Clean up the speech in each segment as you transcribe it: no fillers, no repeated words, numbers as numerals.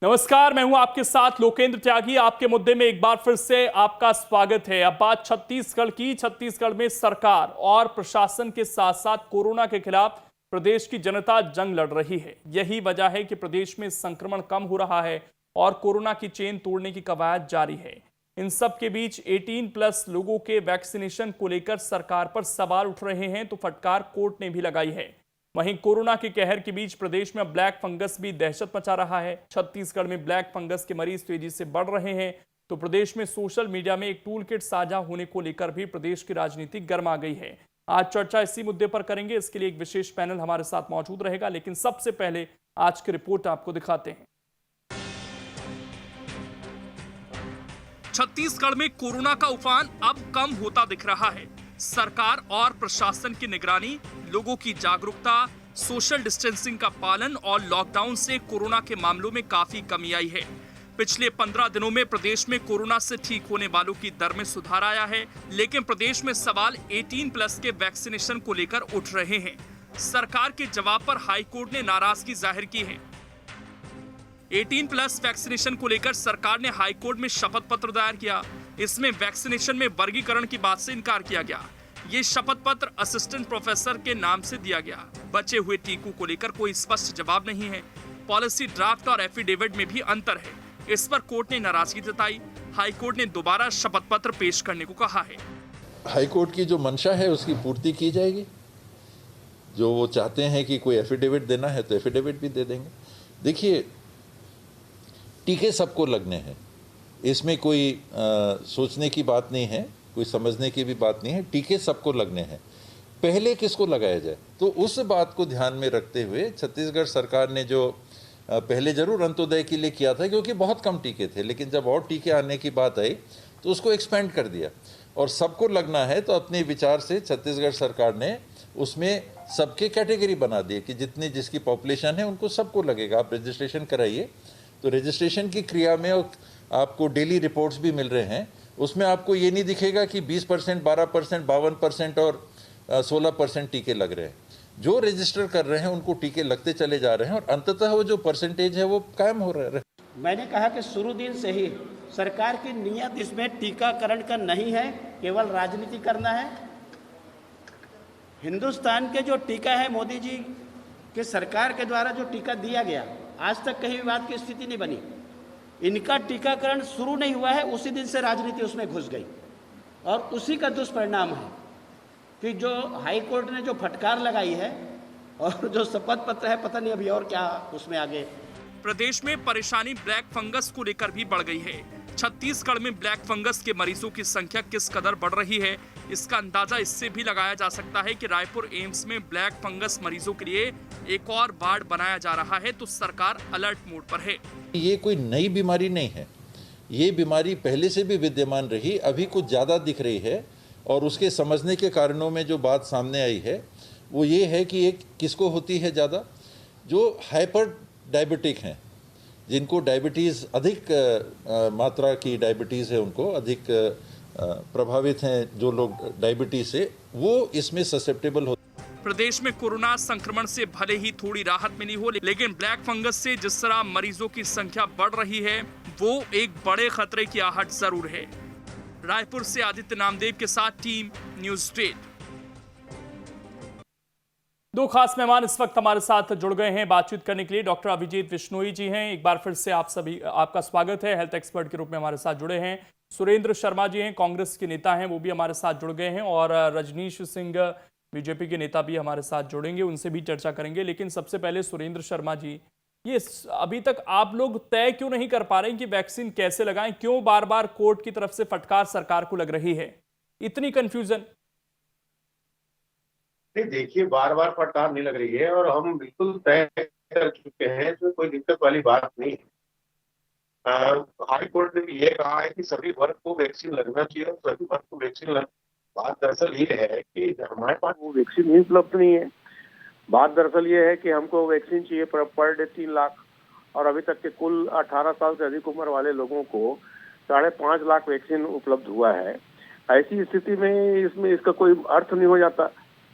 नमस्कार, मैं हूं आपके साथ लोकेंद्र त्यागी। आपके मुद्दे में एक बार फिर से आपका स्वागत है। अब बात छत्तीसगढ़ की। छत्तीसगढ़ में सरकार और प्रशासन के साथ साथ कोरोना के खिलाफ प्रदेश की जनता जंग लड़ रही है। यही वजह है कि प्रदेश में संक्रमण कम हो रहा है और कोरोना की चेन तोड़ने की कवायद जारी है। इन सब के बीच 18+ लोगों के वैक्सीनेशन को लेकर सरकार पर सवाल उठ रहे हैं, तो फटकार कोर्ट ने भी लगाई है। वहीं कोरोना के कहर के बीच प्रदेश में ब्लैक फंगस भी दहशत मचा रहा है। छत्तीसगढ़ में ब्लैक फंगस के मरीज तेजी से बढ़ रहे हैं, तो प्रदेश में सोशल मीडिया में एक टूल किट साझा होने को लेकर भी प्रदेश की राजनीति गर्मा गई है। आज चर्चा इसी मुद्दे पर करेंगे। इसके लिए एक विशेष पैनल हमारे साथ मौजूद रहेगा, लेकिन सबसे पहले आज की रिपोर्ट आपको दिखाते हैं। छत्तीसगढ़ में कोरोना का उफान अब कम होता दिख रहा है। सरकार और प्रशासन की निगरानी, लोगों की जागरूकता, सोशल डिस्टेंसिंग का पालन और लॉकडाउन से कोरोना के मामलों में काफी कमी आई है। पिछले 15 दिनों में प्रदेश में कोरोना से ठीक होने वालों की दर में सुधार आया है, लेकिन प्रदेश में सवाल 18+ के वैक्सीनेशन को लेकर उठ रहे हैं। सरकार के जवाब पर हाईकोर्ट ने नाराजगी जाहिर की है। 18+ वैक्सीनेशन को लेकर सरकार ने हाईकोर्ट में शपथ पत्र दायर किया। इसमें वैक्सीनेशन में वर्गीकरण की बात से इनकार किया गया। ये शपथ पत्र असिस्टेंट प्रोफेसर के नाम से दिया गया। बचे हुए टीकों को लेकर कोई स्पष्ट जवाब नहीं है। पॉलिसी ड्राफ्ट और एफिडेविट में भी अंतर है। इस पर कोर्ट ने नाराजगी जताई। हाईकोर्ट ने दोबारा शपथ पत्र पेश करने को कहा है। हाईकोर्ट की जो मंशा है उसकी पूर्ति की जाएगी। जो वो चाहते हैं कि कोई एफिडेविट देना है तो एफिडेविट भी दे देंगे। देखिए, टीके सबको लगने हैं, इसमें कोई सोचने की बात नहीं है, कोई समझने की भी बात नहीं है। टीके सबको लगने हैं। पहले किसको लगाया जाए, तो उस बात को ध्यान में रखते हुए छत्तीसगढ़ सरकार ने जो पहले जरूर अंत्योदय के लिए किया था, क्योंकि बहुत कम टीके थे, लेकिन जब और टीके आने की बात आई तो उसको एक्सपेंड कर दिया और सबको लगना है। तो अपने विचार से छत्तीसगढ़ सरकार ने उसमें सबके कैटेगरी बना दिए कि जितनी जिसकी पॉपुलेशन है उनको सबको लगेगा। आप रजिस्ट्रेशन कराइए, तो रजिस्ट्रेशन की क्रिया में आपको डेली रिपोर्ट्स भी मिल रहे हैं। उसमें आपको ये नहीं दिखेगा कि 20%, 12%, 52% और 16% टीके लग रहे हैं। जो रजिस्टर कर रहे हैं उनको टीके लगते चले जा रहे हैं और अंततः वो जो परसेंटेज है वो कायम हो रहा है। मैंने कहा कि शुरू दिन से ही सरकार की नीयत इसमें टीकाकरण का नहीं है, केवल राजनीति करना है। हिंदुस्तान के जो टीका है, मोदी जी के सरकार के द्वारा जो टीका दिया गया, आज तक कहीं विवाद की स्थिति नहीं बनी। इनका टीकाकरण शुरू नहीं हुआ है, उसी दिन से राजनीति उसमें घुस गई और उसी का दुष्परिणाम है कि जो हाई कोर्ट ने जो फटकार लगाई है और जो शपथ पत्र है, पता नहीं अभी और क्या उसमें आगे। प्रदेश में परेशानी ब्लैक फंगस को लेकर भी बढ़ गई है। छत्तीसगढ़ में ब्लैक फंगस के मरीजों की संख्या किस कदर बढ़ रही है, इसका अंदाजा इससे भी लगाया जा सकता है कि रायपुर एम्स में ब्लैक फंगस मरीजों के लिए एक और वार्ड बनाया जा रहा है, तो सरकार अलर्ट मोड पर है। ये कोई नई बीमारी नहीं है, ये बीमारी पहले से भी विद्यमान रही, अभी कुछ ज़्यादा दिख रही है। और उसके समझने के कारणों में जो बात सामने आई है वो ये है कि एक किसको होती है ज़्यादा, जो हाइपर डायबिटिक हैं, जिनको डायबिटीज़ अधिक मात्रा की डायबिटीज़ है, उनको अधिक प्रभावित हैं जो लोग डायबिटीज से, वो इसमें ससेप्टेबल होते। प्रदेश में कोरोना संक्रमण से भले ही थोड़ी राहत मिली हो, लेकिन ब्लैक फंगस से जिस तरह मरीजों की संख्या बढ़ रही है वो एक बड़े खतरे की आहट जरूर है। रायपुर से आदित्य नामदेव के साथ टीम न्यूज़ 8। दो खास मेहमान इस वक्त हमारे साथ जुड़ गए हैं बातचीत करने के लिए। डॉक्टर अभिजीत विश्नोई जी हैं, एक बार फिर से आप सभी आपका स्वागत है। हेल्थ एक्सपर्ट के रूप में हमारे साथ जुड़े हैं। सुरेंद्र शर्मा जी हैं, कांग्रेस के नेता हैं, वो भी हमारे साथ जुड़ गए हैं। और रजनीश सिंह बीजेपी के नेता भी हमारे साथ जुड़ेंगे, उनसे भी चर्चा करेंगे। लेकिन सबसे पहले सुरेंद्र शर्मा जी, ये अभी तक आप लोग तय क्यों नहीं कर पा रहे हैं कि वैक्सीन कैसे लगाएं? क्यों बार बार कोर्ट की तरफ से फटकार सरकार को लग रही है? इतनी कंफ्यूजन? देखिए, बार बार फटकार नहीं लग रही है और हम बिल्कुल तय कर चुके हैं, इसमें कोई दिक्कत वाली बात नहीं है। हाई कोर्ट ने भी ये कहा है कि सभी वर्ग को वैक्सीन लगना चाहिए और सभी वर्ग को वैक्सीन बात दरअसल ये है कि हमारे पास वो वैक्सीन ही उपलब्ध नहीं है। बात दरअसल ये है कि हमको वैक्सीन चाहिए पर डे 3 लाख, और अभी तक के कुल 18 साल से अधिक उम्र वाले लोगों को 5.5 लाख वैक्सीन उपलब्ध हुआ है। ऐसी स्थिति में इसमें इसका कोई अर्थ नहीं हो जाता।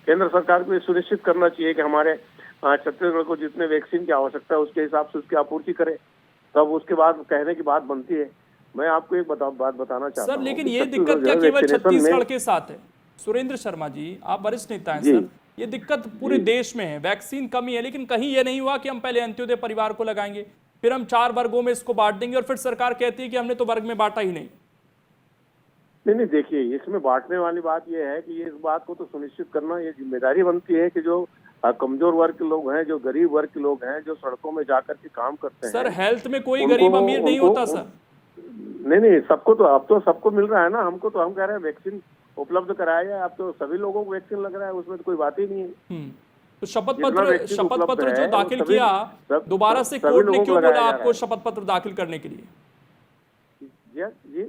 केंद्र सरकार को ये सुनिश्चित करना चाहिए कि हमारे छत्तीसगढ़ को जितने वैक्सीन की आवश्यकता है उसके हिसाब से उसकी आपूर्ति करे। तब उसके बाद कहने की बात बनती है। मैं आपको एक बात बताना चाहता सर हूं लेकिन कि ये छत्तीसगढ़ दिक्कत जो क्या है केवल वैक्सीनेशन छत्तीसगढ़ में के साथ है? सुरेंद्र शर्मा जी, आप वरिष्ठ नेता हैं जी। सर, ये दिक्कत पूरे देश में है, वैक्सीन कमी है, लेकिन कहीं ये नहीं हुआ कि हम पहले अंत्योदय परिवार को लगाएंगे, फिर हम 4 वर्गों में इसको बांट देंगे और फिर सरकार कहती है कि हमने तो वर्ग में बांटा ही नहीं। नहीं, देखिए, इसमें बांटने वाली बात यह है कि इस बात को तो सुनिश्चित करना ये जिम्मेदारी बनती है कि जो कमजोर वर्ग के लोग हैं, जो गरीब वर्ग के लोग हैं, जो सड़कों में जाकर के काम करते हैं। सर हेल्थ में कोई उनको- गरीब अमीर नहीं उनको- होता सर। नहीं, सबको तो अब तो सबको मिल रहा है ना। हमको तो हम कह रहे हैं वैक्सीन उपलब्ध कराया जाए। अब तो सभी लोगों को वैक्सीन लग रहा है, उसमें तो कोई बात ही नहीं है। तो शपथ जितना पत्र वैक्सीन उपलब्ध जो है, वो दाखिल सभी- किया, सब- दोबारा से सभी कोर्ट ने लोगों को क्यों लगाया बोला जा रहा आपको है। शपथ पत्र दाखिल करने के लिए? जी,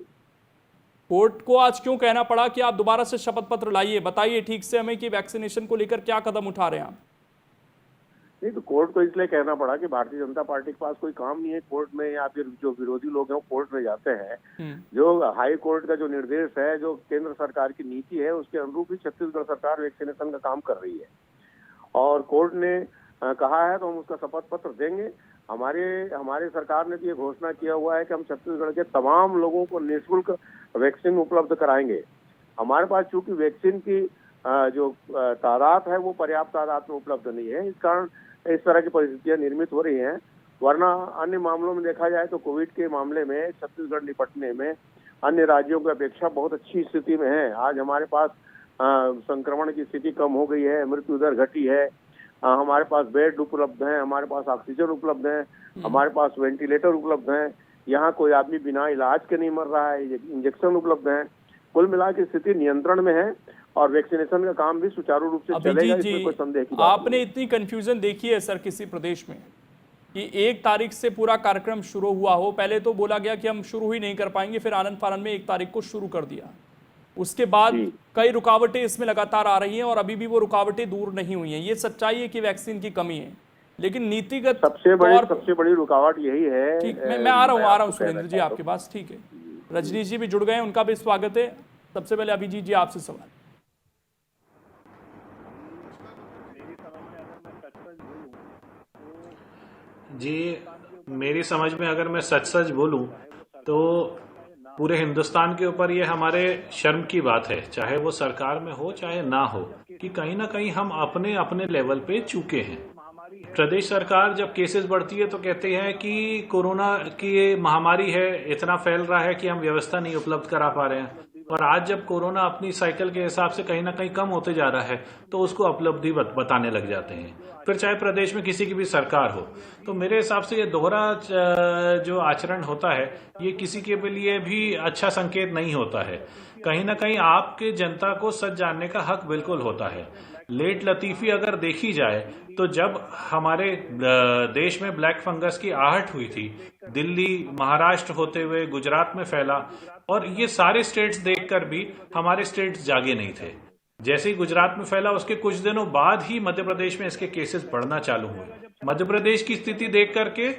कोर्ट को आज क्यों कहना पड़ा कि आप दोबारा से शपथ पत्र लाइए? बताइए ठीक से हमें कि वैक्सीनेशन को लेकर क्या कदम उठा रहे हैं आप? नहीं, तो कोर्ट को इसलिए कहना पड़ा कि भारतीय जनता पार्टी के पास कोई काम नहीं है कोर्ट में, या फिर जो विरोधी लोग हैं वो कोर्ट में जाते हैं। जो हाई कोर्ट का जो निर्देश है, जो केंद्र सरकार की नीति है, उसके अनुरूप ही छत्तीसगढ़ सरकार वैक्सीनेशन का काम कर रही है। और कोर्ट ने कहा है तो हम उसका शपथ पत्र देंगे। हमारे सरकार ने तो ये घोषणा किया हुआ है कि हम छत्तीसगढ़ के तमाम लोगों को निःशुल्क वैक्सीन उपलब्ध कराएंगे। हमारे पास चूंकि वैक्सीन की जो तादाद है वो पर्याप्त तादाद में उपलब्ध नहीं है, इस कारण इस तरह की परिस्थितियां निर्मित हो रही हैं। वरना अन्य मामलों में देखा जाए तो कोविड के मामले में छत्तीसगढ़ निपटने में अन्य राज्यों की अपेक्षा बहुत अच्छी स्थिति में है। आज हमारे पास संक्रमण की स्थिति कम हो गई है, मृत्यु दर घटी है, हमारे पास बेड उपलब्ध हैं, हमारे पास ऑक्सीजन उपलब्ध है, हमारे पास वेंटिलेटर उपलब्ध हैं, यहाँ कोई आदमी बिना इलाज के नहीं मर रहा है, इंजेक्शन उपलब्ध हैं। कुल मिला के स्थिति नियंत्रण में है और वैक्सीनेशन का काम भी सुचारू रूप से चलेगा, इसमें कोई संदेह की बात आपने इतनी कंफ्यूजन देखी है सर किसी प्रदेश में कि 1 तारीख से पूरा कार्यक्रम शुरू हुआ हो? पहले तो बोला गया कि हम शुरू ही नहीं कर पाएंगे, फिर आनंद फानन में 1 तारीख को शुरू कर दिया। उसके बाद कई रुकावटें इसमें लगातार आ रही हैं और अभी भी वो रुकावटें दूर नहीं हुई हैं। ये सच्चाई है कि वैक्सीन की कमी है, लेकिन नीतिगत सबसे बड़ी रुकावट यही है। ठीक, मैं आ रहा हूँ सुरेंद्र जी आपके पास। ठीक है, रजनीश जी भी जुड़ गए, उनका भी स्वागत है। सबसे पहले अभिजीत जी आपसे सवाल। जी, मेरी समझ में अगर मैं सच बोलूं तो पूरे हिंदुस्तान के ऊपर ये हमारे शर्म की बात है, चाहे वो सरकार में हो चाहे ना हो, कि कहीं ना कहीं हम अपने अपने लेवल पे चूके हैं। प्रदेश सरकार जब केसेस बढ़ती है तो कहते हैं कि कोरोना की महामारी है, इतना फैल रहा है कि हम व्यवस्था नहीं उपलब्ध करा पा रहे हैं। और आज जब कोरोना अपनी साइकिल के हिसाब से कहीं ना कहीं कम होते जा रहा है तो उसको उपलब्धि बताने लग जाते हैं, फिर चाहे प्रदेश में किसी की भी सरकार हो। तो मेरे हिसाब से ये दोहरा जो आचरण होता है ये किसी के लिए भी अच्छा संकेत नहीं होता है। कहीं ना कहीं आपके जनता को सच जानने का हक बिल्कुल होता है। लेट लतीफी अगर देखी जाए तो जब हमारे देश में ब्लैक फंगस की आहट हुई थी, दिल्ली, महाराष्ट्र होते हुए गुजरात में फैला, और ये सारे स्टेट्स देखकर भी हमारे स्टेट्स जागे नहीं थे। जैसे ही गुजरात में फैला उसके कुछ दिनों बाद ही मध्य प्रदेश में इसके केसेस बढ़ना चालू हुए। मध्य प्रदेश की स्थिति देख करके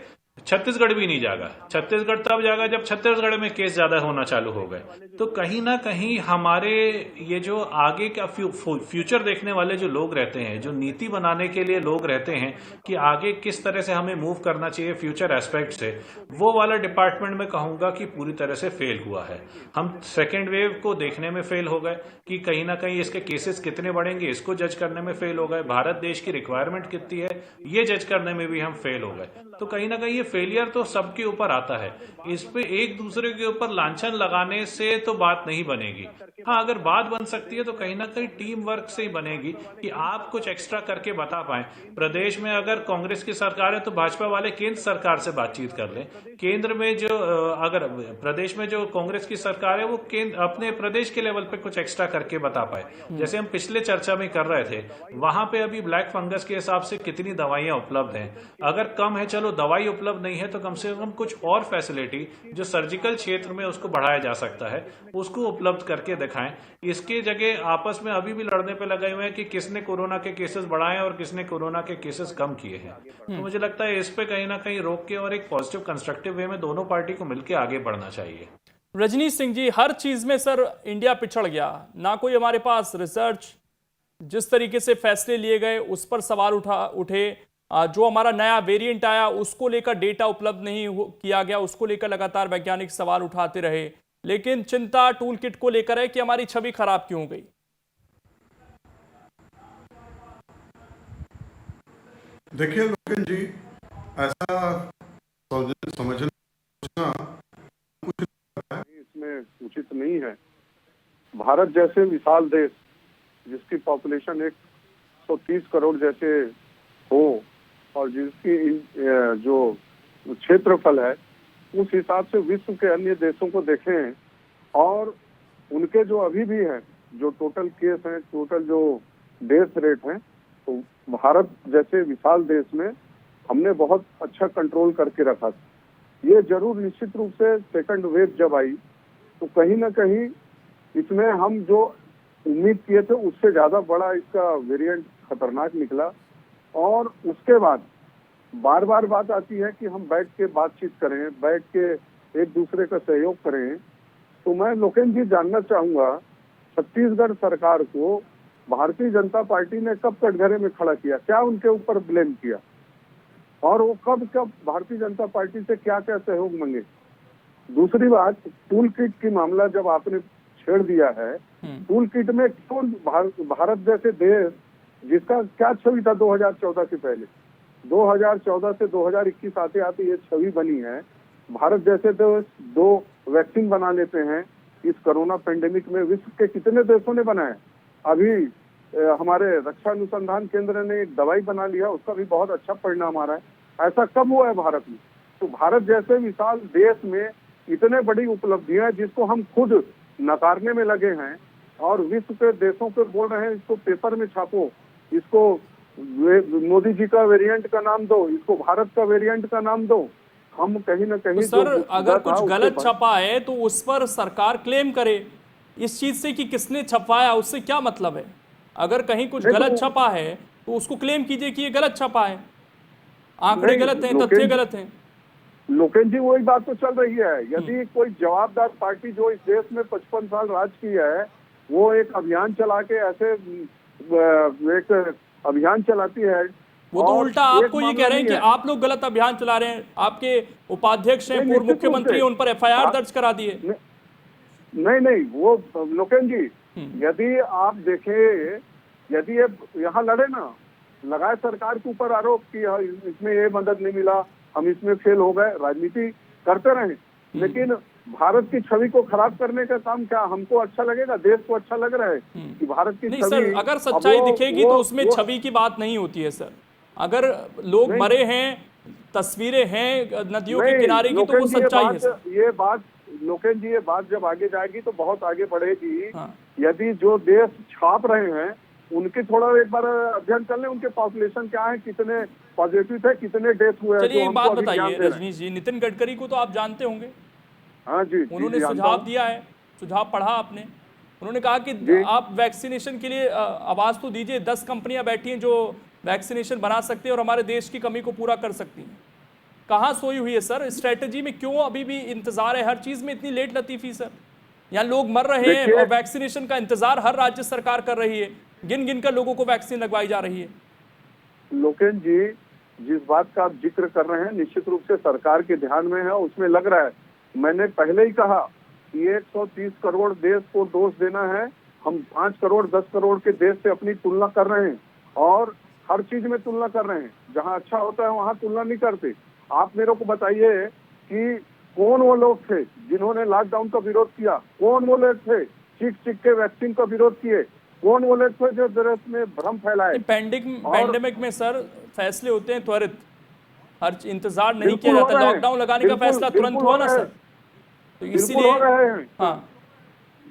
छत्तीसगढ़ भी नहीं जागा। छत्तीसगढ़ तब जागा जब छत्तीसगढ़ में केस ज्यादा होना चालू हो गए। तो कहीं ना कहीं हमारे ये जो आगे का फ्यूचर देखने वाले जो लोग रहते हैं, जो नीति बनाने के लिए लोग रहते हैं कि आगे किस तरह से हमें मूव करना चाहिए फ्यूचर एस्पेक्ट से, वो वाला डिपार्टमेंट में कहूंगा कि पूरी तरह से फेल हुआ है। हम सेकेंड वेव को देखने में फेल हो गए कि कहीं ना कहीं इसके केसेस कितने बढ़ेंगे, इसको जज करने में फेल हो गए। भारत देश की रिक्वायरमेंट कितनी है ये जज करने में भी हम फेल हो गए। तो कहीं ना कहीं ये फेलियर तो सबके ऊपर आता है। इस पे एक दूसरे के ऊपर लांछन लगाने से तो बात नहीं बनेगी। हाँ, अगर बात बन सकती है तो कहीं ना कहीं टीम वर्क से ही बनेगी कि आप कुछ एक्स्ट्रा करके बता पाए। प्रदेश में अगर कांग्रेस की सरकार है तो भाजपा वाले केंद्र सरकार से बातचीत कर लें। केंद्र में जो अगर प्रदेश में जो कांग्रेस की सरकार है वो केंद्र अपने प्रदेश के लेवल पे कुछ एक्स्ट्रा करके बता पाए। जैसे हम पिछले चर्चा में कर रहे थे, वहां पे अभी ब्लैक फंगस के हिसाब से कितनी दवाइयां उपलब्ध हैं। अगर कम है, चलो दवाई उपलब्ध नहीं है तो कम से कम कुछ और फैसिलिटी जो सर्जिकल क्षेत्र में उसको बढ़ाया जा सकता है उसको उपलब्ध करके दिखाएं। इसके जगह आपस में अभी भी लड़ने पे लगे हुए हैं कि किसने कोरोना के केसेस बढ़ाए और किसने कोरोना के केसेस कम किए हैं। तो मुझे लगता है इस पे कहीं ना कहीं रोक के और एक पॉजिटिव कंस्ट्रक्टिव वे में दोनों पार्टी को मिलकर आगे बढ़ना चाहिए। रजनीश सिंह जी, हर चीज में सर इंडिया पिछड़ गया, ना कोई हमारे पास रिसर्च, जिस तरीके से फैसले लिए गए उस पर सवाल उठे, जो हमारा नया वेरिएंट आया उसको लेकर डेटा उपलब्ध नहीं किया गया, उसको लेकर लगातार वैज्ञानिक सवाल उठाते रहे, लेकिन चिंता टूल किट को लेकर है कि हमारी छवि खराब क्यों हो गई। देखिए लोकेन जी, ऐसा समझना कुछ इसमें उचित नहीं है। भारत जैसे विशाल देश जिसकी पॉपुलेशन 130 करोड़ जैसे हो और जिसकी जो क्षेत्रफल है उस हिसाब से विश्व के अन्य देशों को देखें और उनके जो अभी भी हैं, जो टोटल केस हैं, टोटल जो डेथ रेट है, तो भारत जैसे विशाल देश में हमने बहुत अच्छा कंट्रोल करके रखा था। ये जरूर निश्चित रूप से सेकंड वेव जब आई तो कहीं ना कहीं इसमें हम जो उम्मीद किए थे उससे ज्यादा बड़ा इसका वेरिएंट खतरनाक निकला। और उसके बाद बार बार बात आती है कि हम बैठ के बातचीत करें, बैठ के एक दूसरे का सहयोग करें। तो मैं लोकेन जी जानना चाहूंगा, छत्तीसगढ़ सरकार को भारतीय जनता पार्टी ने कब कटघरे में खड़ा किया, क्या उनके ऊपर ब्लेम किया और वो कब कब भारतीय जनता पार्टी से क्या क्या सहयोग मांगे। दूसरी बात, टूल किट की मामला जब आपने छेड़ दिया है, टूल किट में क्यों भारत जैसे देश जिसका क्या छवि था 2014 के पहले, 2014 से 2021 आते आते ये छवि बनी है। भारत जैसे देश 2 वैक्सीन बना लेते हैं इस कोरोना पेंडेमिक में, विश्व के कितने देशों ने बनाए। अभी हमारे रक्षा अनुसंधान केंद्र ने एक दवाई बना लिया, उसका भी बहुत अच्छा परिणाम आ रहा है। ऐसा कब हुआ है भारत में? तो भारत जैसे विशाल देश में इतने बड़ी उपलब्धियां जिसको हम खुद नकारने में लगे हैं और विश्व के देशों को बोल रहे हैं इसको पेपर में छापो, इसको मोदी जी का वेरिएंट का नाम दो, इसको भारत का वेरिएंट का नाम दो। हम कहीं ना कहीं तो सर अगर कुछ गलत छपा है तो उस पर सरकार क्लेम करे। इस चीज से कि किसने छपवाया उससे क्या मतलब है? अगर कहीं कुछ गलत छपा है तो उसको क्लेम कीजिए कि ये गलत छपा है, आंकड़े गलत हैं, तथ्य गलत हैं। लोकेन जी वही बात तो चल रही है। यदि कोई जवाबदार पार्टी जो इस देश में 55 साल राज की है वो एक अभियान चला के ऐसे एक अभियान चलाती है, वो तो उल्टा आपको ये कह रहे हैं कि आप लोग गलत अभियान चला रहे हैं। आपके उपाध्यक्ष हैं, पूर्व मुख्यमंत्री, उन पर FIR दर्ज करा दिए। नहीं, वो लोकेन जी यदि आप देखें, यदि ये यहाँ लड़े ना, लगाए सरकार के ऊपर आरोप कि इसमें ये मदद नहीं मिला, हम इसमें फेल हो गए, राजनीति करते रहे, लेकिन भारत की छवि को खराब करने का काम क्या हमको अच्छा लगेगा? देश को अच्छा लग रहा है कि भारत की नहीं छवि, सर, अगर सच्चाई दिखेगी तो उसमें छवि की बात नहीं होती है सर। अगर लोग मरे हैं, तस्वीरें हैं नदियों के किनारे की, तो वो सच्चाई है सर। ये बात लोकेन जी, ये बात जब आगे जाएगी तो बहुत आगे बढ़ेगी। यदि जो देश छाप रहे हैं उनके थोड़ा एक बार अध्ययन कर लें, उनके पॉपुलेशन क्या है, कितने पॉजिटिव थे, कितने डेथ हुए। चलिए एक बात बताइए रजनीश जी, नितिन गडकरी को तो आप जानते होंगे। हाँ जी, उन्होंने सुझाव दिया है, सुझाव पढ़ा आपने। उन्होंने कहा कि आप वैक्सीनेशन के लिए आवाज तो दीजिए, 10 कंपनियां बैठी हैं जो वैक्सीनेशन बना सकती है और हमारे देश की कमी को पूरा कर सकती हैं। कहाँ सोई हुई है सर? स्ट्रेटेजी में क्यों अभी भी इंतजार है? हर चीज में इतनी लेट लतीफी सर। यहाँ लोग मर रहे हैं और वैक्सीनेशन का इंतजार हर राज्य सरकार कर रही है, गिन गिन कर लोगों को वैक्सीन लगवाई जा रही है। लोकेन जी, जिस बात का आप जिक्र कर रहे हैं निश्चित रूप से सरकार के ध्यान में है, उसमें लग रहा है। मैंने पहले ही कहा कि 130 करोड़ देश को डोज देना है, हम 5 करोड़ 10 करोड़ के देश से अपनी तुलना कर रहे हैं और हर चीज में तुलना कर रहे हैं। जहां अच्छा होता है वहां तुलना नहीं करते। आप मेरे को बताइए कि कौन वो लोग थे जिन्होंने लॉकडाउन का विरोध किया? कौन वो लोग थे चीख के वैक्सीन का विरोध किए? कौन वो लोग थे जो देश में भ्रम फैलाए? पैंडेमिक में सर फैसले होते हैं त्वरित, हर इंतजार नहीं किया जाता। लॉकडाउन लगाने का फैसला तुरंत हुआ ना सर, तो इसीलिए हाँ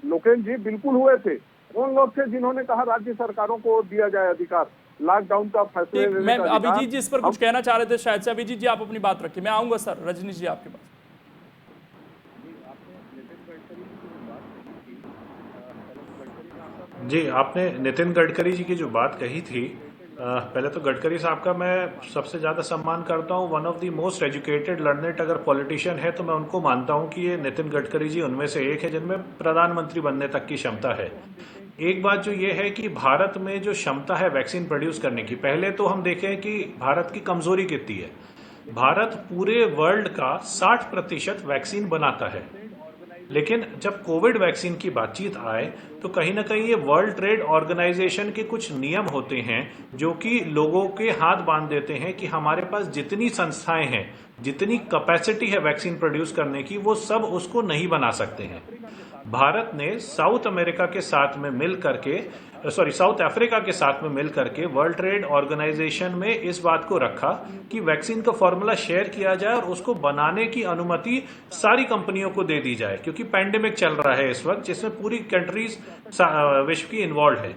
लोकेन जी बिल्कुल हुए थे। कौन लोग थे जिन्होंने कहा राज्य सरकारों को दिया जाए अधिकार लॉकडाउन का फैसले लेने मैं का? अभिजीत जी इस पर कुछ कहना चाह रहे थे शायद से। अभिजीत जी आप अपनी बात रखिए, मैं आऊंगा सर रजनीश जी आपके पास। जी, आपने नितिन गडकरी जी की जो बात कही थी पहले तो गडकरी साहब का मैं सबसे ज़्यादा सम्मान करता हूँ। One of the most educated learned अगर पॉलिटिशियन है तो मैं उनको मानता हूँ कि ये नितिन गडकरी जी उनमें से एक है जिनमें प्रधानमंत्री बनने तक की क्षमता है। एक बात जो ये है कि भारत में जो क्षमता है वैक्सीन प्रोड्यूस करने की, पहले तो हम देखें कि भारत की कमजोरी कितनी है। भारत पूरे वर्ल्ड का 60% वैक्सीन बनाता है, लेकिन जब कोविड वैक्सीन की बातचीत आए तो कहीं ना कहीं ये वर्ल्ड ट्रेड ऑर्गेनाइजेशन के कुछ नियम होते हैं जो कि लोगों के हाथ बांध देते हैं कि हमारे पास जितनी संस्थाएं हैं, जितनी कैपेसिटी है वैक्सीन प्रोड्यूस करने की, वो सब उसको नहीं बना सकते हैं। भारत ने साउथ अमेरिका के साथ में मिल करके साउथ अफ्रीका के साथ में मिल करके वर्ल्ड ट्रेड ऑर्गेनाइजेशन में इस बात को रखा कि वैक्सीन का फॉर्मूला शेयर किया जाए और उसको बनाने की अनुमति सारी कंपनियों को दे दी जाए, क्योंकि पैंडेमिक चल रहा है इस वक्त जिसमें पूरी कंट्रीज विश्व की इन्वॉल्व है।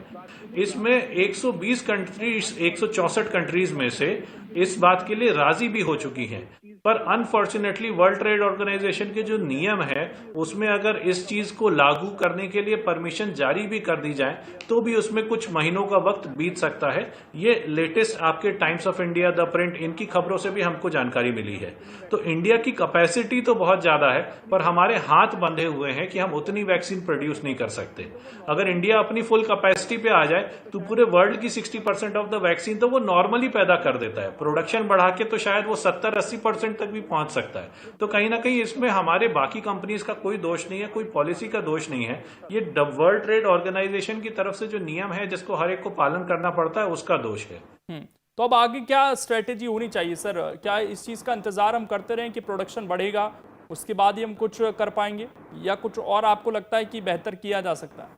इसमें 120 कंट्रीज, 164 कंट्रीज में से इस बात के लिए राजी भी हो चुकी हैं, पर अनफॉर्चुनेटली वर्ल्ड ट्रेड ऑर्गेनाइजेशन के जो नियम है उसमें अगर इस चीज को लागू करने के लिए परमिशन जारी भी कर दी जाए तो भी उसमें कुछ महीनों का वक्त बीत सकता है। ये लेटेस्ट आपके times of India, the print, इनकी खबरों से भी हमको जानकारी मिली है। तो इंडिया की कैपेसिटी तो बहुत ज्यादा है, पर हमारे हाथ बंधे हुए हैं कि हम उतनी वैक्सीन प्रोड्यूस नहीं कर सकते। अगर इंडिया अपनी फुल कैपेसिटी पे आ जाए तो पूरे वर्ल्ड की 60% ऑफ द वैक्सीन तो वो नॉर्मली पैदा कर देता है। प्रोडक्शन बढ़ा के तो शायद वो 70-80% तक भी पहुंच सकता है। तो कहीं ना कहीं इसमें हमारे बाकी कंपनीज का कोई दोष नहीं है, कोई पॉलिसी का दोष नहीं है। ये वर्ल्ड ट्रेड ऑर्गेनाइजेशन की तरफ से जो नियम है जिसको हर एक को पालन करना पड़ता है उसका दोष है। तो अब आगे क्या स्ट्रेटेजी होनी चाहिए सर? क्या इस चीज का इंतजार हम करते रहें कि प्रोडक्शन बढ़ेगा उसके बाद ही हम कुछ कर पाएंगे, या कुछ और आपको लगता है कि बेहतर किया जा सकता है?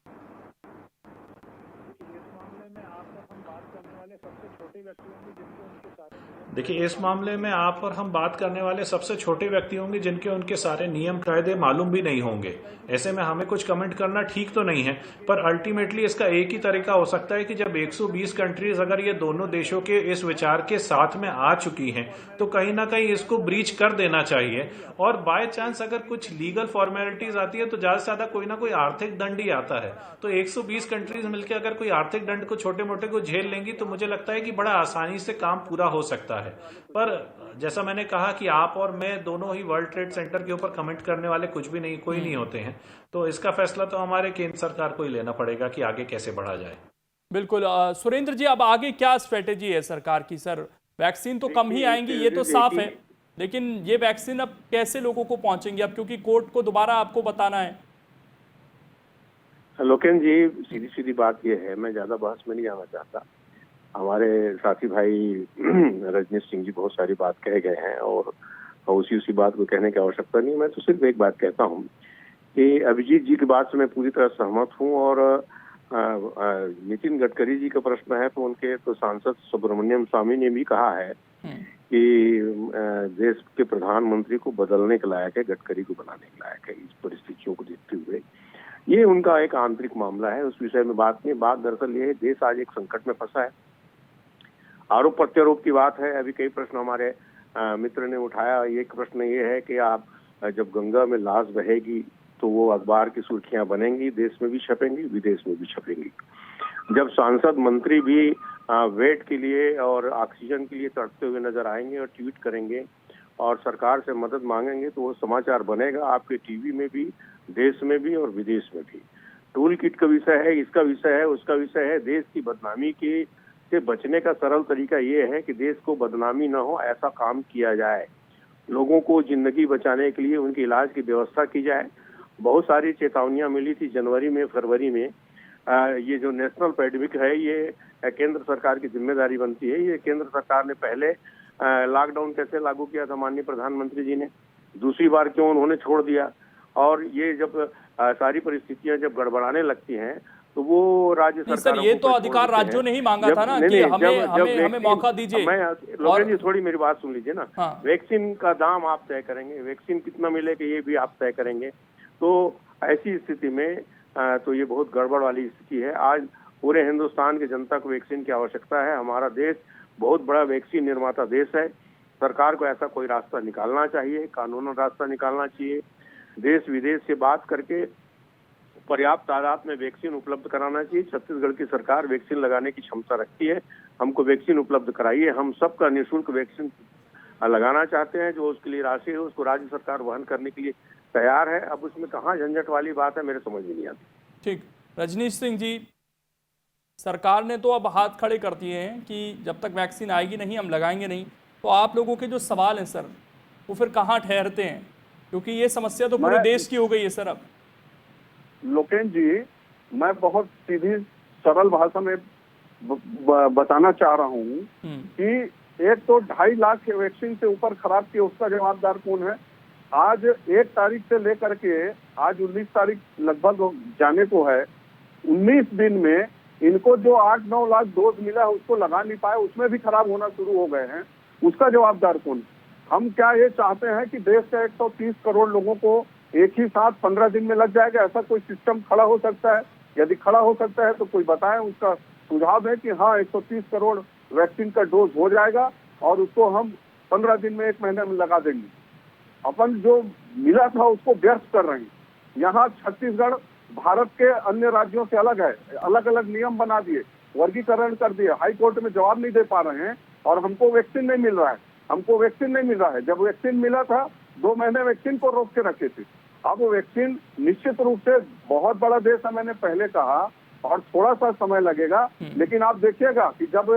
देखिए, इस मामले में आप और हम बात करने वाले सबसे छोटे व्यक्ति होंगे जिनके उनके सारे नियम कायदे मालूम भी नहीं होंगे। ऐसे में हमें कुछ कमेंट करना ठीक तो नहीं है, पर अल्टीमेटली इसका एक ही तरीका हो सकता है कि जब 120 कंट्रीज अगर ये दोनों देशों के इस विचार के साथ में आ चुकी हैं तो कहीं ना कहीं इसको ब्रीच कर देना चाहिए। और बाय चांस अगर कुछ लीगल फॉर्मेलिटीज आती है तो ज्यादा से ज्यादा कोई ना कोई आर्थिक दंड ही आता है। तो 120 कंट्रीज मिलकर अगर कोई आर्थिक दंड को छोटे मोटे को झेल लेंगी तो मुझे लगता है कि बड़ा आसानी से काम पूरा हो सकता है। पर जैसा मैंने कहा कि आप और मैं दोनों ही वर्ल्ड ट्रेड सेंटर के ऊपर कमेंट करने वाले कोई नहीं होते हैं, तो इसका फैसला तो हमारे केंद्र सरकार को ही लेना पड़ेगा कि आगे कैसे बढ़ा जाए। बिल्कुल। सुरेंद्र जी, अब आगे क्या स्ट्रेटेजी है सरकार की? सर, वैक्सीन तो कम ही आएंगी, ये तो साफ है, लेकिन ये वैक्सीन अब कैसे लोगों को पहुंचेंगी अब, क्योंकि कोर्ट को दोबारा आपको बताना है। लोकेन जी, सीधी सीधी बात ये है, मैं ज्यादा बहस में नहीं जाना चाहता। हमारे साथी भाई रजनीश सिंह जी बहुत सारी बात कह गए हैं और उसी बात को कहने की आवश्यकता नहीं। मैं तो सिर्फ एक बात कहता हूँ कि अभिजीत जी की बात से मैं पूरी तरह सहमत हूँ। और नितिन गडकरी जी का प्रश्न है तो उनके तो सांसद सुब्रमण्यम स्वामी ने भी कहा है कि देश के प्रधानमंत्री को बदलने के लायक है, गडकरी को बनाने के लायक है। इस परिस्थितियों को देखते हुए ये उनका एक आंतरिक मामला है, उस विषय में बात नहीं। बात दरअसल ये है, देश आज एक संकट में फंसा है। आरोप प्रत्यारोप की बात है। अभी कई प्रश्न हमारे मित्र ने उठाया। एक प्रश्न ये है कि आप जब गंगा में लाश बहेगी तो वो अखबार की सुर्खियां बनेंगी, देश में भी छपेंगी, विदेश में भी छपेंगी। जब सांसद मंत्री भी वेट के लिए और ऑक्सीजन के लिए तड़पते हुए नजर आएंगे और ट्वीट करेंगे और सरकार से मदद मांगेंगे तो वो समाचार बनेगा आपके टीवी में भी, देश में भी और विदेश में भी। टूल किट का विषय है, इसका विषय है, उसका विषय है। देश की बदनामी के से बचने का सरल तरीका ये है कि देश को बदनामी न हो ऐसा काम किया जाए। लोगों को जिंदगी बचाने के लिए उनके इलाज की व्यवस्था की जाए। बहुत सारी चेतावनियां मिली थी जनवरी में, फरवरी में। ये जो नेशनल पैंडेमिक है ये केंद्र सरकार की जिम्मेदारी बनती है। ये केंद्र सरकार ने पहले लॉकडाउन कैसे लागू किया था माननीय प्रधानमंत्री जी ने, दूसरी बार क्यों उन्होंने छोड़ दिया। और ये जब सारी परिस्थितियां जब गड़बड़ाने लगती हैं तो वो राज्य सरकार, ये तो अधिकार राज्यों ने ही मांगा था ना कि हमें मौका दीजिए। लोकेन जी थोड़ी मेरी बात सुन लीजिए ना। हाँ। वैक्सीन का दाम आप तय करेंगे, वैक्सीन कितना मिलेगा ये भी आप तय करेंगे। तो ऐसी स्थिति में तो ये बहुत गड़बड़ वाली स्थिति है। आज पूरे हिंदुस्तान की जनता को वैक्सीन की आवश्यकता है। हमारा देश बहुत बड़ा वैक्सीन निर्माता देश है। सरकार को ऐसा कोई रास्ता निकालना चाहिए, कानूनी रास्ता निकालना चाहिए। देश विदेश से बात करके पर्याप्त तादाद में वैक्सीन उपलब्ध कराना चाहिए। छत्तीसगढ़ की सरकार वैक्सीन लगाने की क्षमता रखती है, हमको वैक्सीन उपलब्ध कराइए। हम सबका निःशुल्क वैक्सीन लगाना चाहते हैं। जो उसके लिए राशि है उसको राज्य सरकार वहन करने के लिए तैयार है। अब उसमें कहाँ झंझट वाली बात है, मेरे समझ में नहीं आती। ठीक, रजनीश सिंह जी, सरकार ने तो अब हाथ खड़े कर दिए हैं कि जब तक वैक्सीन आएगी नहीं हम लगाएंगे नहीं, तो आप लोगों के जो सवाल हैं सर वो फिर कहाँ ठहरते हैं? क्योंकि ये समस्या तो पूरे देश की हो गई है सर अब। लोकेश जी, मैं बहुत सीधी सरल भाषा में बताना चाह रहा हूँ कि एक तो 2.5 लाख वैक्सीन से ऊपर खराब किया, उसका जवाबदार कौन है? आज 1 तारीख से लेकर के आज 19 तारीख लगभग जाने को है। 19 दिन में इनको जो 8-9 लाख डोज मिला है उसको लगा नहीं पाए, उसमें भी खराब होना शुरू हो गए हैं। उसका जवाबदार कौन? हम क्या ये चाहते हैं कि देश के 130 करोड़ लोगों को एक ही साथ 15 दिन में लग जाएगा? ऐसा कोई सिस्टम खड़ा हो सकता है? यदि खड़ा हो सकता है तो कोई बताए, उसका सुझाव है कि हाँ 130 करोड़ वैक्सीन का डोज हो जाएगा और उसको हम 15 दिन में 1 महीने में लगा देंगे। अपन जो मिला था उसको व्यर्थ कर रहे हैं। यहाँ छत्तीसगढ़ भारत के अन्य राज्यों से अलग है, अलग अलग नियम बना दिए, वर्गीकरण कर दिए, हाई कोर्ट में जवाब नहीं दे पा रहे हैं और हमको वैक्सीन नहीं मिल रहा है। हमको वैक्सीन नहीं मिल रहा है। जब वैक्सीन मिला था 2 महीने वैक्सीन को रोक के रखे थे। अब वैक्सीन निश्चित रूप से बहुत बड़ा देश है, मैंने पहले कहा, और थोड़ा सा समय लगेगा, लेकिन आप देखिएगा कि जब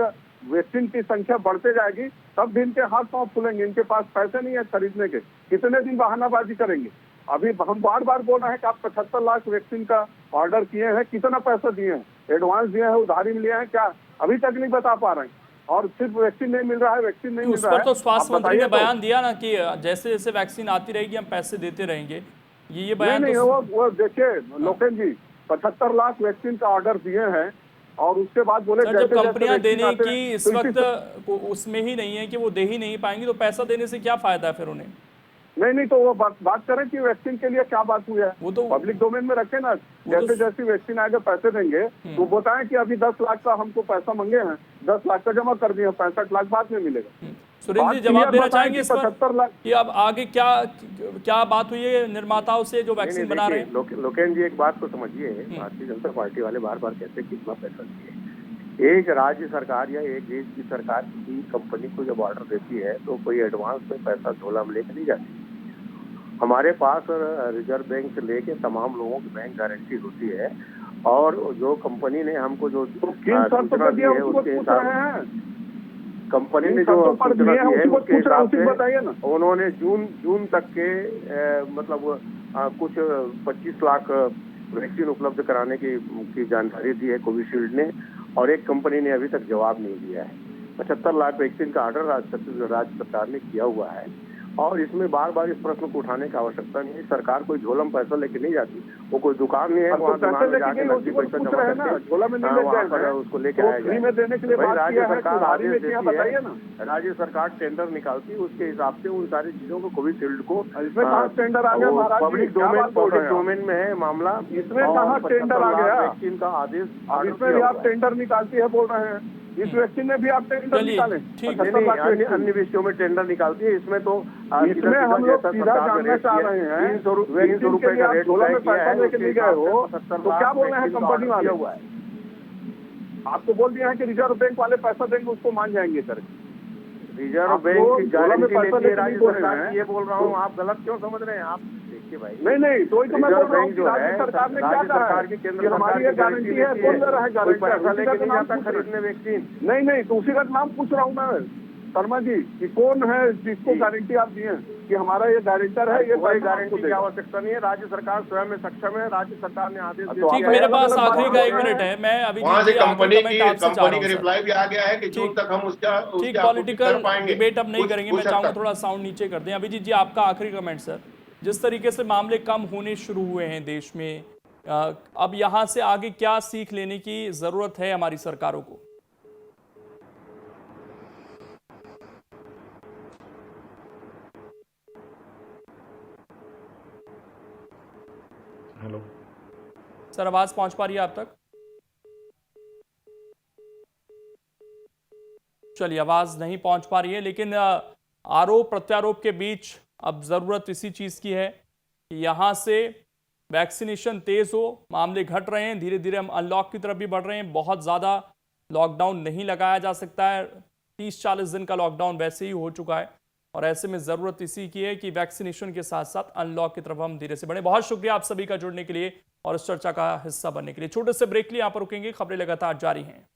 वैक्सीन की संख्या बढ़ते जाएगी तब भी इनके हाथ पांव फूलेंगे। इनके पास पैसे नहीं है खरीदने के, कितने दिन बहानाबाजी करेंगे? अभी हम बार बार बोल रहे हैं कि आप 75 लाख वैक्सीन का ऑर्डर किए हैं, कितना पैसा दिए हैं, एडवांस दिए हैं, उधारी में लिए हैं, क्या अभी तक नहीं बता पा रहे हैं। और सिर्फ वैक्सीन नहीं मिल रहा है, वैक्सीन नहीं मिल रहा है। उस पर तो स्वास्थ्य मंत्री ने तो बयान दिया ना कि जैसे जैसे वैक्सीन आती रहेगी हम पैसे देते रहेंगे। ये बयान नहीं, तो वो देखिए लोकेश जी, 75 लाख वैक्सीन का ऑर्डर दिए हैं और उसके बाद बोले सर, जब कंपनियां देने की इस वक्त उसमें ही नहीं है कि वो दे ही नहीं पाएंगी, तो पैसा देने से क्या फायदा है फिर उन्हें? नहीं तो वो बात करें कि वैक्सीन के लिए क्या बात हुई है, वो तो पब्लिक डोमेन में रखे ना। जैसे जैसी वैक्सीन आएगा पैसे देंगे तो बताएं कि अभी 10 लाख का हमको पैसा मांगे हैं, 10 लाख का जमा कर दिए, 65 लाख बाद में मिलेगा। सुरेंद्र जी जवाब देना चाहेंगे इस पर 75 लाख कि अब आगे क्या बात हुई है निर्माताओं से जो वैक्सीन बना रहे हैं? लोकेश जी, एक बात को समझिए, भारतीय जनता पार्टी वाले बार बार कहते हैं कितना पैसा दिए। एक राज्य सरकार या एक देश की सरकार किसी कंपनी को जब ऑर्डर देती है तो कोई एडवांस में पैसा झोला में लेकर नहीं जाती। हमारे पास रिजर्व बैंक से लेके तमाम लोगों की बैंक गारंटी होती है और जो कंपनी ने हमको जो सूचना दी है उसके हिसाब कंपनी ने जो सूचना दी है उसके हिसाब से उन्होंने जून तक के मतलब कुछ 25 लाख वैक्सीन उपलब्ध कराने की जानकारी दी है कोविशील्ड ने, और एक कंपनी ने अभी तक जवाब नहीं दिया है। 75 लाख वैक्सीन का ऑर्डर छत्तीसगढ़ राज्य सरकार ने किया हुआ है और इसमें बार बार इस प्रश्न को उठाने की आवश्यकता नहीं है। सरकार कोई झोला में पैसा लेके नहीं जाती, वो कोई दुकान नहीं है वहाँ दुकान में जाके नकदी पैसा जमा करके उसको लेके आया जाए। राज्य सरकार आदेश देती है, राज्य सरकार टेंडर निकालती है, उसके हिसाब से उन सारी चीजों को कोविशील्ड को टेंडर आ गया। पब्लिक डोमेन में है मामला, इसमें कहाँ टेंडर आ गया? वैक्सीन का आदेश, इसमें भी आप टेंडर निकालती है बोल रहे हैं, इस वैक्सीन में भी आप टेंडर निकालें। अन्य विषयों में टेंडर निकालती है, इसमें तो इसमें हम लोग सीधा जानना चाह रहे हैं 300 रुपए का रेट पैसा लेके नहीं गए हो तो क्या बोल रहे हैं कंपनी वाले? हुआ है आपको बोल दिया है कि रिजर्व बैंक वाले पैसा देंगे, उसको मान जाएंगे करके। रिजर्व बैंक की गारंटी लेती है राज्य सरकार, ये बोल रहा हूँ, आप गलत क्यों समझ रहे हैं? आप देखिए भाई, नहीं तो मैं बोल रहा हूँ कि राज्य सरकार ने क्या कहा है कि हमारी ये गारंटी है, बोल रहा है गारंटी पैसा लेके नहीं जाता खरीदने वैक्सीन। नहीं तो उसी का नाम पूछ रहा हूँ मैं शर्मा जी कि कौन है जिसको गारंटी आप दिए कि हमारा ये गारंटर है, ये कोई गारंटी की आवश्यकता नहीं है। राज्य सरकार स्वयं में सक्षम है, राज्य सरकार ने आदेश दिया। ठीक, मेरे पास आखिरी का 1 मिनट है, मैं अभी वहाँ से कंपनी की रिप्लाई भी आ गया है कि जून तक हम उसका ठीक पॉलिटिकल डिबेट अब नहीं करेंगे। मैं चाहूंगा थोड़ा साउंड नीचे कर दें। अभिजीत जी आपका आखिरी कमेंट सर। जिस तरीके से मामले कम होने शुरू हुए हैं देश में, अब यहाँ से आगे क्या सीख लेने की जरूरत है हमारी सरकारों को? हेलो सर, आवाज पहुंच पा रही है आप तक? चलिए, आवाज नहीं पहुंच पा रही है, लेकिन आरोप प्रत्यारोप के बीच अब जरूरत इसी चीज की है कि यहां से वैक्सीनेशन तेज हो, मामले घट रहे हैं, धीरे धीरे हम अनलॉक की तरफ भी बढ़ रहे हैं। बहुत ज़्यादा लॉकडाउन नहीं लगाया जा सकता है, 30-40 दिन का लॉकडाउन वैसे ही हो चुका है और ऐसे में ज़रूरत इसी की है कि वैक्सीनेशन के साथ साथ अनलॉक की तरफ हम धीरे से बढ़ें। बहुत शुक्रिया आप सभी का जुड़ने के लिए और इस चर्चा का हिस्सा बनने के लिए। छोटे से ब्रेक लिए यहाँ पर रुकेंगे, खबरें लगातार जारी हैं।